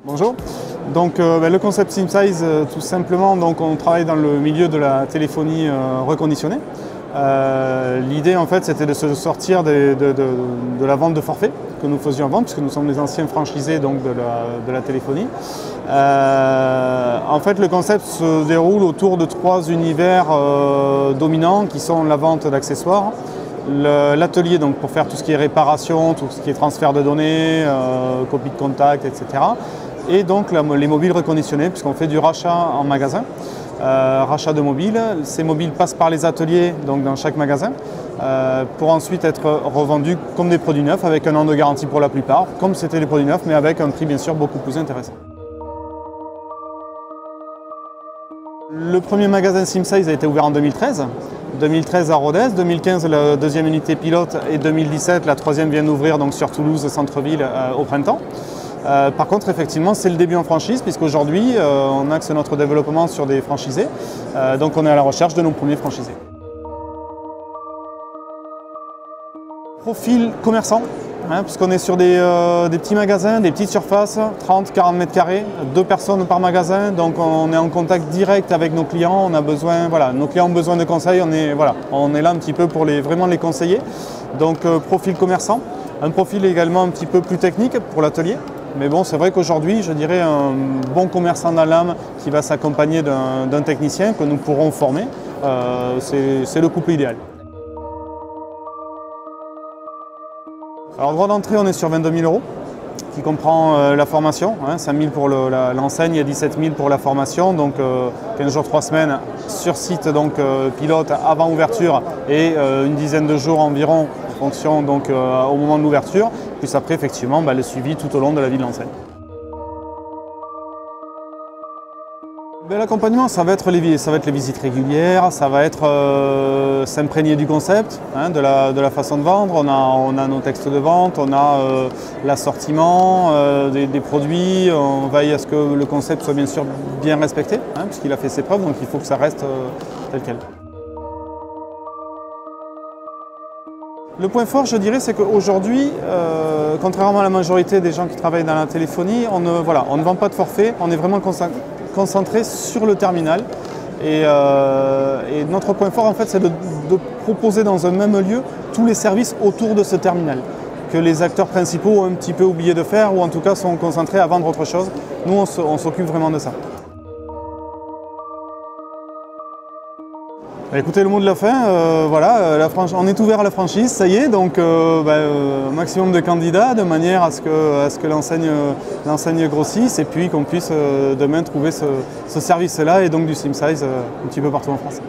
Bonjour. Donc le concept SimSize, tout simplement, donc on travaille dans le milieu de la téléphonie reconditionnée. L'idée en fait c'était de se sortir de la vente de forfait que nous faisions avant, puisque nous sommes les anciens franchisés donc, de la téléphonie. En fait le concept se déroule autour de trois univers dominants qui sont la vente d'accessoires, l'atelier donc pour faire tout ce qui est réparation, tout ce qui est transfert de données, copie de contact, etc. Et donc les mobiles reconditionnés, puisqu'on fait du rachat en magasin, rachat de mobiles. Ces mobiles passent par les ateliers donc dans chaque magasin pour ensuite être revendus comme des produits neufs avec un an de garantie pour la plupart, comme c'était des produits neufs mais avec un prix bien sûr beaucoup plus intéressant. Le premier magasin SimSize a été ouvert en 2013. 2013 à Rodez, 2015 la deuxième unité pilote et 2017 la troisième vient d'ouvrir donc sur Toulouse centre-ville au printemps. Par contre, effectivement, c'est le début en franchise, puisqu'aujourd'hui, on axe notre développement sur des franchisés. Donc, on est à la recherche de nos premiers franchisés. Profil commerçant, puisqu'on est sur des petits magasins, des petites surfaces, 30-40 mètres carrés, 2 personnes par magasin. Donc, on est en contact direct avec nos clients. On a besoin, voilà, nos clients ont besoin de conseils. On est là un petit peu pour vraiment les conseiller. Donc, profil commerçant. Un profil également un petit peu plus technique pour l'atelier. Mais bon, c'est vrai qu'aujourd'hui, je dirais un bon commerçant dans l'âme qui va s'accompagner d'un technicien que nous pourrons former, c'est le couple idéal. Alors, droit d'entrée, on est sur 22 000 €, qui comprend la formation, 5 000 pour l'enseigne et 17 000 pour la formation, donc 15 jours, 3 semaines sur site, donc pilote avant ouverture et une dizaine de jours environ en fonction donc au moment de l'ouverture, puis après effectivement le suivi tout au long de la vie de l'enseigne. L'accompagnement, ça va être les visites régulières, ça va être s'imprégner du concept, de la façon de vendre. On a nos textes de vente, on a l'assortiment des produits, on veille à ce que le concept soit bien sûr bien respecté, puisqu'il a fait ses preuves, donc il faut que ça reste tel quel. Le point fort, je dirais, c'est qu'aujourd'hui, contrairement à la majorité des gens qui travaillent dans la téléphonie, on ne vend pas de forfait, on est vraiment concentré sur le terminal. Et notre point fort, en fait, c'est de proposer dans un même lieu tous les services autour de ce terminal, que les acteurs principaux ont un petit peu oublié de faire, ou en tout cas sont concentrés à vendre autre chose. Nous, on s'occupe vraiment de ça. Écoutez, le mot de la fin, on est ouvert à la franchise, ça y est, donc un maximum de candidats de manière à ce que l'enseigne grossisse et puis qu'on puisse demain trouver ce service-là et donc du SimSize un petit peu partout en France.